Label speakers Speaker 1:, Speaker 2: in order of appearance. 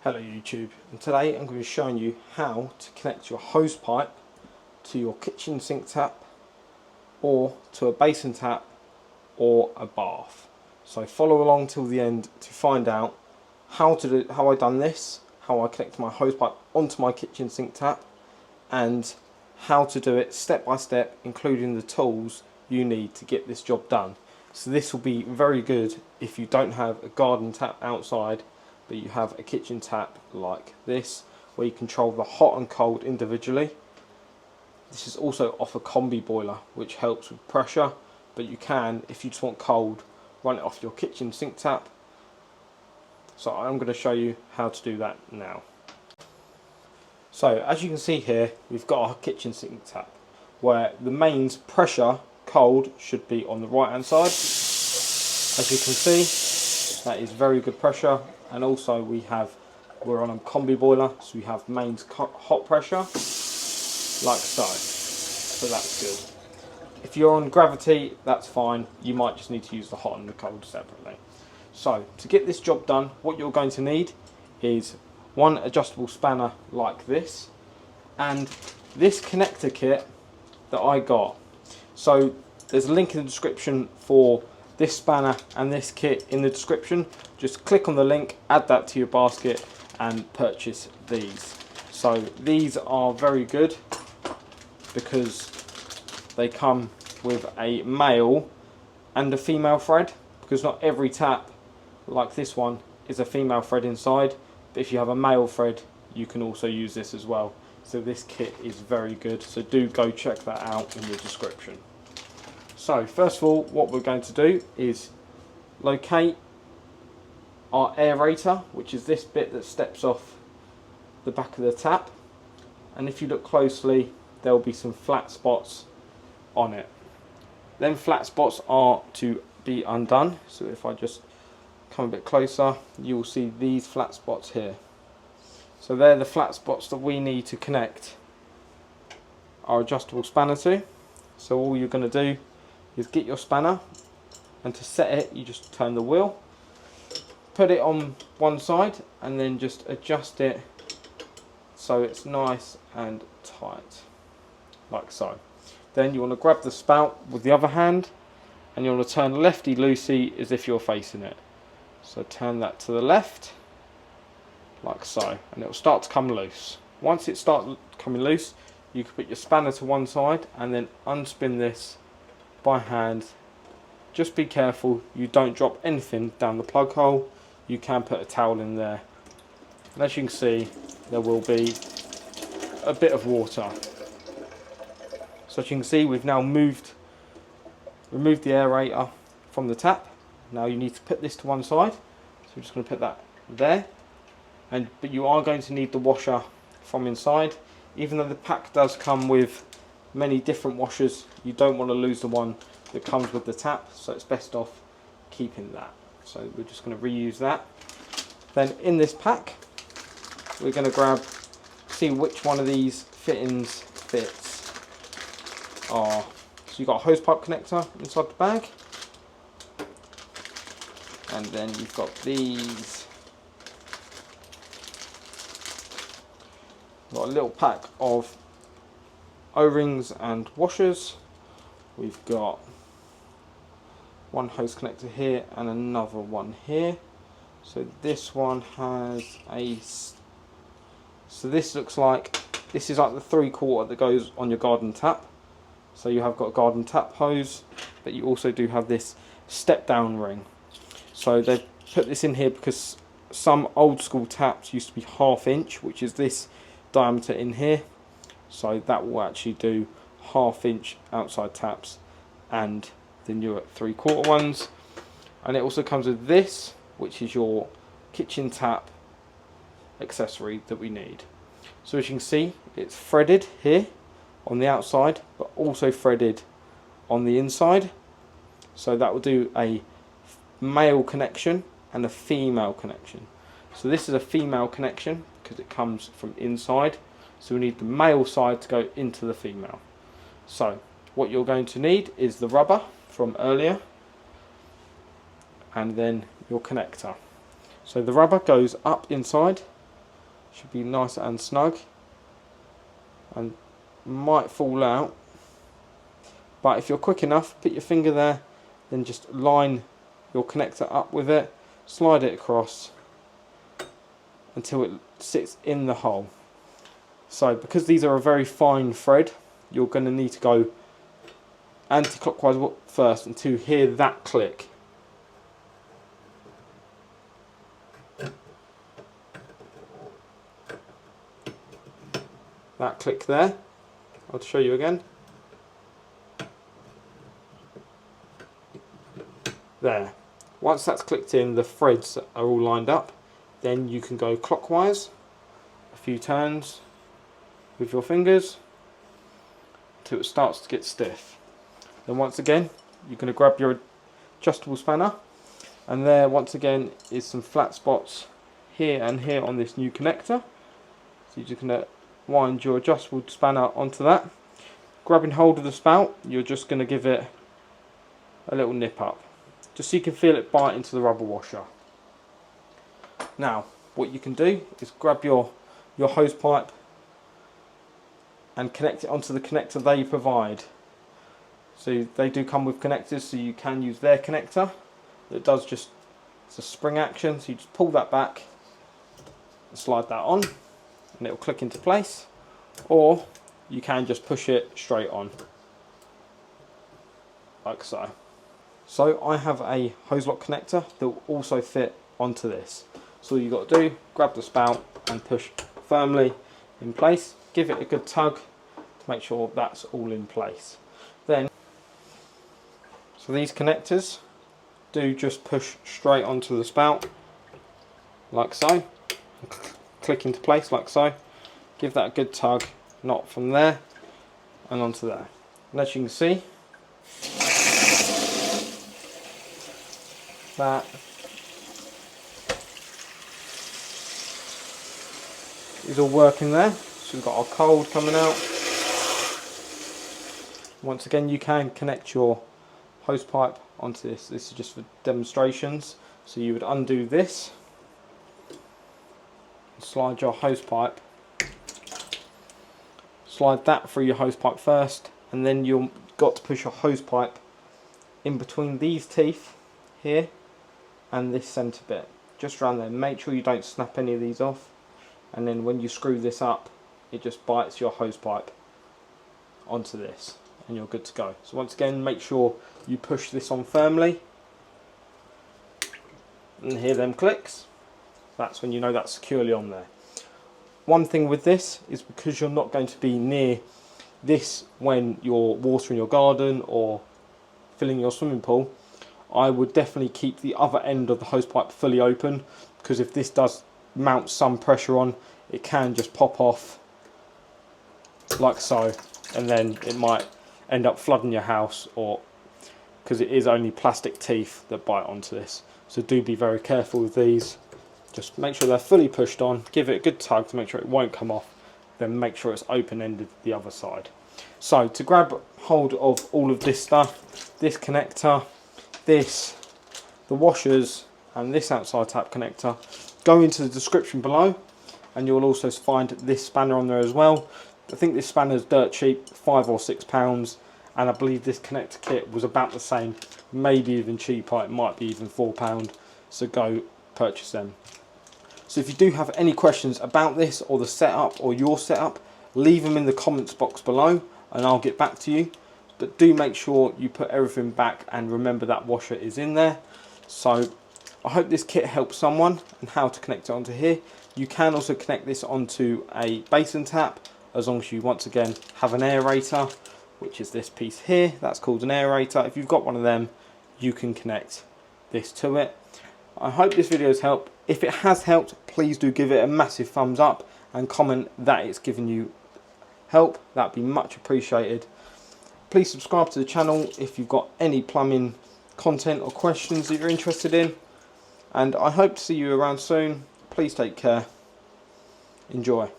Speaker 1: Hello YouTube, and today I'm going to be showing you how to connect your hose pipe to your kitchen sink tap or to a basin tap or a bath. So follow along till the end to find out how I done this, how I connect my hose pipe onto my kitchen sink tap, and how to do it step by step, including the tools you need to get this job done. So this will be very good if you don't have a garden tap outside, but you have a kitchen tap like this, where you control the hot and cold individually. This is also off a combi boiler, which helps with pressure, but you can, if you just want cold, run it off your kitchen sink tap. So I'm going to show you how to do that now. So as you can see here, we've got our kitchen sink tap, where the mains pressure cold should be on the right hand side. As you can see, that is very good pressure, and also we're on a combi boiler, so we have mains hot pressure like so. So that's good. If you're on gravity, that's fine. You might just need to use the hot and the cold separately. So to get this job done, what you're going to need is one adjustable spanner like this, and this connector kit that I got. So there's a link in the description for this spanner and this kit in the description. Just click on the link, add that to your basket and purchase these. So these are very good because they come with a male and a female thread, because not every tap like this one is a female thread inside, but if you have a male thread you can also use this as well. So this kit is very good, so do go check that out in the description. So first of all, what we're going to do is locate our aerator, which is this bit that steps off the back of the tap, and if you look closely there will be some flat spots on it. Then flat spots are to be undone, so if I just come a bit closer you will see these flat spots here. So they're the flat spots that we need to connect our adjustable spanner to. So all you're going to do is get your spanner, and to set it you just turn the wheel, put it on one side and then just adjust it so it's nice and tight like so. Then you want to grab the spout with the other hand and you want to turn lefty loosey as if you're facing it. So turn that to the left like so, and it will start to come loose. Once it starts coming loose, you can put your spanner to one side and then unspin this by hand. Just be careful you don't drop anything down the plug hole. You can put a towel in there, and as you can see there will be a bit of water. So as you can see, we've now removed the aerator from the tap. Now you need to put this to one side, so we're just going to put that there, but you are going to need the washer from inside. Even though the pack does come with many different washers, you don't want to lose the one that comes with the tap, so it's best off keeping that. So we're just going to reuse that. Then in this pack we're going to see which one of these fittings fits. So you've got a hose pipe connector inside the bag, and then you've got these. Got a little pack of O-rings and washers. We've got one hose connector here and another one here. So this one has so this looks like, this is like the 3/4 that goes on your garden tap. So you have got a garden tap hose, but you also do have this step down ring. So they've put this in here because some old school taps used to be 1/2 inch, which is this diameter in here. So that will actually do 1/2 inch outside taps and the newer 3/4 ones. And it also comes with this, which is your kitchen tap accessory that we need. So as you can see, it's threaded here on the outside, but also threaded on the inside. So that will do a male connection and a female connection. So this is a female connection because it comes from inside, so we need the male side to go into the female. So what you're going to need is the rubber from earlier, and then your connector. So the rubber goes up inside Should be nice and snug, and might fall out, but if you're quick enough, put your finger there, then just line your connector up with it, slide it across until it sits in the hole. So because these are a very fine thread, you're going to need to go anti-clockwise first until you hear that click. That click there, I'll show you again. There. Once that's clicked in, the threads are all lined up. Then you can go clockwise a few turns with your fingers until it starts to get stiff. Then once again, you're going to grab your adjustable spanner, and there once again is some flat spots here and here on this new connector. So you're just going to wind your adjustable spanner onto that. Grabbing hold of the spout, you're just going to give it a little nip up, just so you can feel it bite into the rubber washer. Now, what you can do is grab your hose pipe and connect it onto the connector they provide. So they do come with connectors, so you can use their connector. It does just, it's a spring action, so you just pull that back and slide that on, and it will click into place, or you can just push it straight on, like so. So I have a hose lock connector that will also fit onto this. So all you've got to do, grab the spout and push firmly in place, give it a good tug to make sure that's all in place. Then, so these connectors do just push straight onto the spout, like so, click into place like so. Give that a good tug, not from there and onto there. And as you can see, that is all working there. So we've got our cold coming out. Once again, you can connect your hose pipe onto this. This is just for demonstrations. So you would undo this, slide your hose pipe, slide that through your hose pipe first, and then you've got to push your hose pipe in between these teeth here and this centre bit, just around there. Make sure you don't snap any of these off, and then when you screw this up, it just bites your hose pipe onto this and you're good to go. So once again, make sure you push this on firmly and hear them clicks. That's when you know that's securely on there. One thing with this is, because you're not going to be near this when you're watering your garden or filling your swimming pool, I would definitely keep the other end of the hose pipe fully open, because if this does mount some pressure on, it can just pop off like so, and then it might end up flooding your house, or because it is only plastic teeth that bite onto this. So do be very careful with these. Just make sure they're fully pushed on, give it a good tug to make sure it won't come off, then make sure it's open-ended the other side. So to grab hold of all of this stuff, this connector, this, the washers and this outside tap connector, go into the description below, and you'll also find this spanner on there as well. I think this spanner is dirt cheap, £5 or £6, and I believe this connector kit was about the same, maybe even cheaper, it might be even £4, so go purchase them. So if you do have any questions about this or the setup or your setup, leave them in the comments box below and I'll get back to you. But do make sure you put everything back and remember that washer is in there. So I hope this kit helps someone and how to connect it onto here. You can also connect this onto a basin tap, as long as you once again have an aerator, which is this piece here. That's called an aerator. If you've got one of them, you can connect this to it. I hope this video has helped. If it has helped, please do give it a massive thumbs up and comment that it's given you help. That'd be much appreciated. Please subscribe to the channel if you've got any plumbing content or questions that you're interested in. And I hope to see you around soon. Please take care. Enjoy.